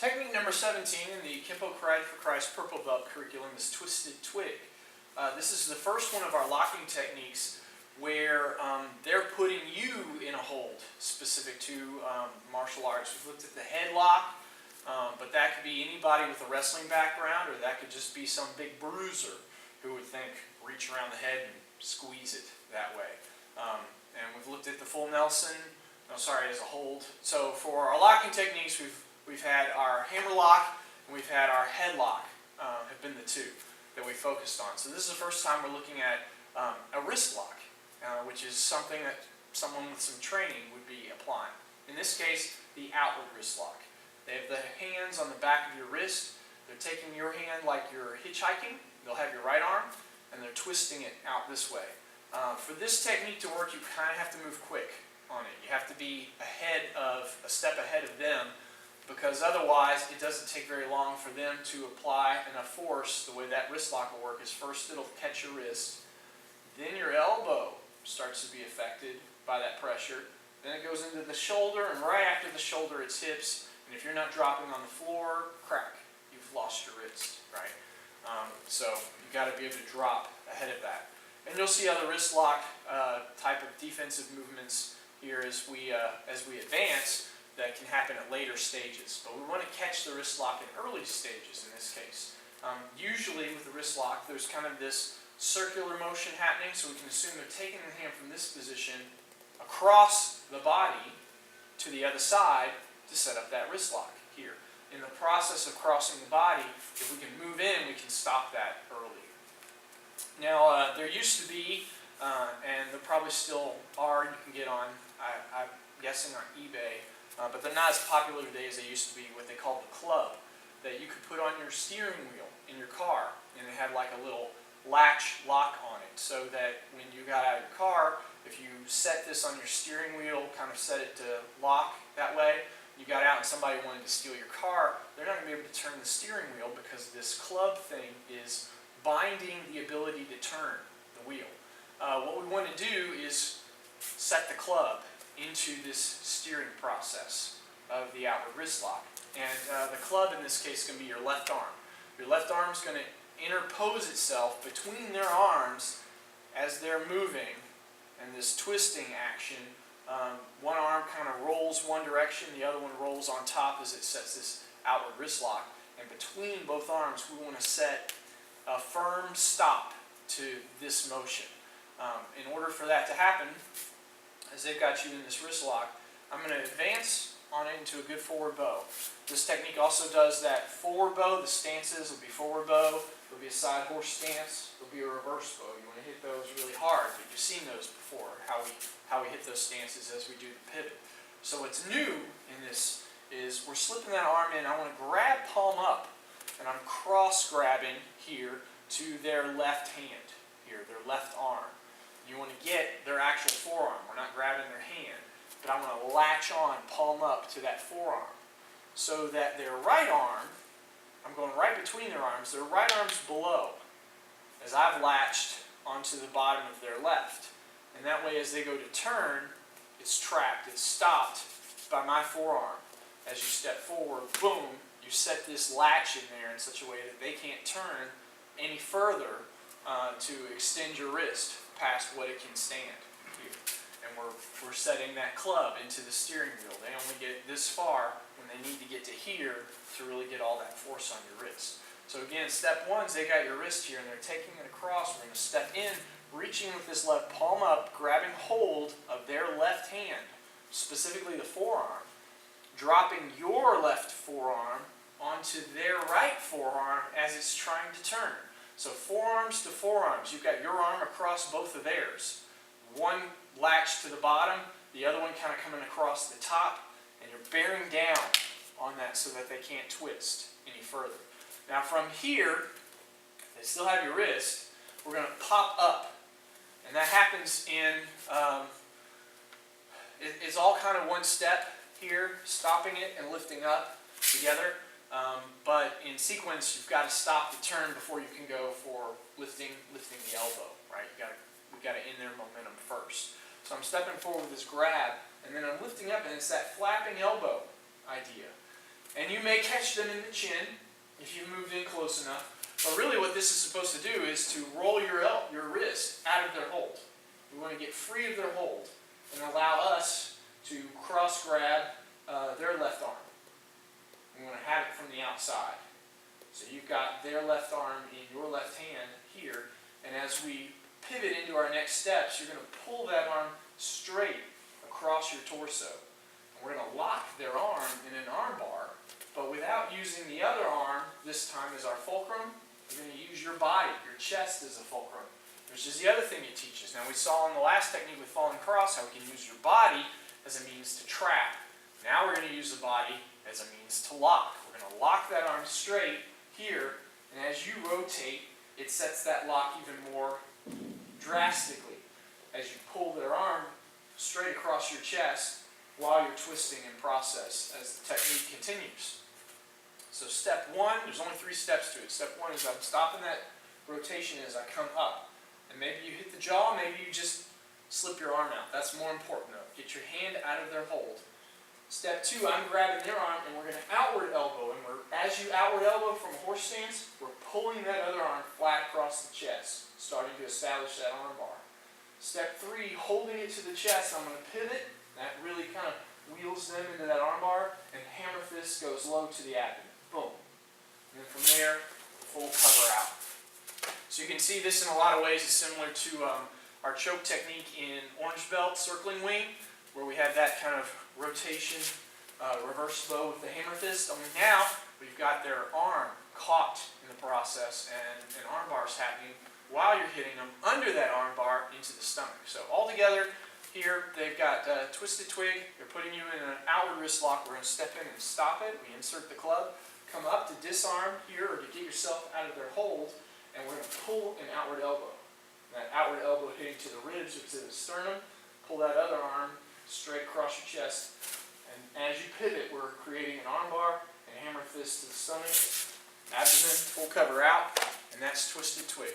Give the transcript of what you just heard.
Technique number 17 in the Kenpo Karate for Christ Purple Belt curriculum is Twisted Twig. This is the first one of our locking techniques where they're putting you in a hold specific to martial arts. We've looked at the headlock, but that could be anybody with a wrestling background, or that could just be some big bruiser who would think, reach around the head and squeeze it that way. And we've looked at the full Nelson, as a hold. So for our locking techniques, we've had our hammer lock and we've had our headlock have been the two that we focused on. So this is the first time we're looking at a wrist lock, which is something that someone with some training would be applying. In this case, the outward wrist lock. They have the hands on the back of your wrist. They're taking your hand like you're hitchhiking. They'll have your right arm and they're twisting it out this way. For this technique to work, you kind of have to move quick on it. You have to be a step ahead of them, because otherwise it doesn't take very long for them to apply enough force. The way that wrist lock will work is first it'll catch your wrist, then your elbow starts to be affected by that pressure, then it goes into the shoulder, and right after the shoulder it's hips, and if you're not dropping on the floor, crack, you've lost your wrist, right? So you've got to be able to drop ahead of that. And you'll see other wrist lock type of defensive movements here as we advance that can happen at later stages. But we want to catch the wrist lock in early stages in this case. Usually with the wrist lock, there's kind of this circular motion happening, so we can assume they're taking the hand from this position across the body to the other side to set up that wrist lock here. In the process of crossing the body, if we can move in, we can stop that early. Now, there used to be, and there probably still are, you can get on, I'm guessing on eBay, but they're not as popular today as they used to be, what they call the club, that you could put on your steering wheel in your car, and it had like a little latch lock on it, so that when you got out of your car, if you set this on your steering wheel, kind of set it to lock that way, you got out and somebody wanted to steal your car, they're not going to be able to turn the steering wheel because this club thing is binding the ability to turn the wheel. What we want to do is set the club into this steering process of the outward wrist lock. And the club in this case is going to be your left arm. Your left arm is going to interpose itself between their arms as they're moving, and this twisting action, one arm kind of rolls one direction, the other one rolls on top as it sets this outward wrist lock. And between both arms, we want to set a firm stop to this motion. In order for that to happen, as they've got you in this wrist lock, I'm going to advance on it into a good forward bow. This technique also does that forward bow. The stances will be forward bow. There'll be a side horse stance. There'll be a reverse bow. You want to hit those really hard, but you've seen those before, how we hit those stances as we do the pivot. So what's new in this is we're slipping that arm in. I want to grab palm up, and I'm cross grabbing here to their left hand, here, their left arm. You want to get their actual forearm. We're not grabbing their hand, but I want to latch on, palm up to that forearm, so that their right arm, I'm going right between their arms, their right arm's below, as I've latched onto the bottom of their left. And that way, as they go to turn, it's trapped, it's stopped by my forearm. As you step forward, boom, you set this latch in there in such a way that they can't turn any further to extend your wrist past what it can stand here. And we're setting that club into the steering wheel. They only get this far when they need to get to here to really get all that force on your wrist. So again, step one is they got your wrist here and they're taking it across. We're going to step in, reaching with this left palm up, grabbing hold of their left hand, specifically the forearm, dropping your left forearm onto their right forearm as it's trying to turn. So forearms to forearms, you've got your arm across both of theirs. One latched to the bottom, the other one kind of coming across the top, and you're bearing down on that so that they can't twist any further. Now from here, they still have your wrist, we're going to pop up. And that happens in, it's all kind of one step here, stopping it and lifting up together. But in sequence, you've got to stop the turn before you can go for lifting the elbow, right? We've got to end their momentum first. So I'm stepping forward with this grab, and then I'm lifting up, and it's that flapping elbow idea. And you may catch them in the chin if you moved in close enough. But really what this is supposed to do is to roll your wrist out of their hold. We want to get free of their hold and allow us to cross grab their left arm. We want to have it from the outside. So you've got their left arm in your left hand here, and as we pivot into our next steps, you're going to pull that arm straight across your torso. And we're going to lock their arm in an arm bar, but without using the other arm, this time as our fulcrum, you're going to use your body, your chest as a fulcrum, which is the other thing it teaches. Now we saw in the last technique with falling cross how we can use your body as a means to trap. Now we're going to use the body as a means to lock. We're going to lock that arm straight here, and as you rotate, it sets that lock even more drastically as you pull their arm straight across your chest while you're twisting in process as the technique continues. So step one, there's only 3 steps to it. Step one is I'm stopping that rotation as I come up. And maybe you hit the jaw, maybe you just slip your arm out. That's more important though. Get your hand out of their hold. Step two, I'm grabbing their arm and we're going to outward elbow. And as you outward elbow from a horse stance, we're pulling that other arm flat across the chest, starting to establish that arm bar. Step three, holding it to the chest, I'm going to pivot. That really kind of wheels them into that arm bar, and hammer fist goes low to the abdomen. Boom. And then from there, full cover out. So you can see this in a lot of ways is similar to our choke technique in orange belt circling wing, where we have that kind of rotation, reverse bow with the hammer fist. Only now we've got their arm caught in the process, and an arm bar is happening while you're hitting them under that arm bar into the stomach. So all together here, they've got twisted twig. They're putting you in an outward wrist lock. We're going to step in and stop it. We insert the club, come up to disarm here or to get yourself out of their hold, and we're going to pull an outward elbow. That outward elbow hitting to the ribs or to the sternum. Pull that other arm straight across your chest. And as you pivot, we're creating an arm bar and hammer fist to the stomach, abdomen, full cover out, and that's twisted twig.